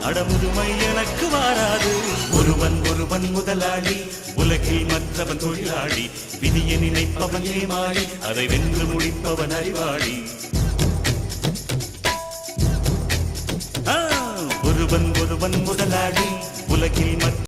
அடமுதுமை எனக்கு வாராது. ஒருவன் ஒருவன் முதலாளி, உலகில் மற்றவன் தொழிலாளி. விதியை நினைப்பவன் ஏமாளி, அதை வென்று முடிப்பவன் அறிவாளி. ஒருவன் ஒருவன் முதலாளி, உலகில்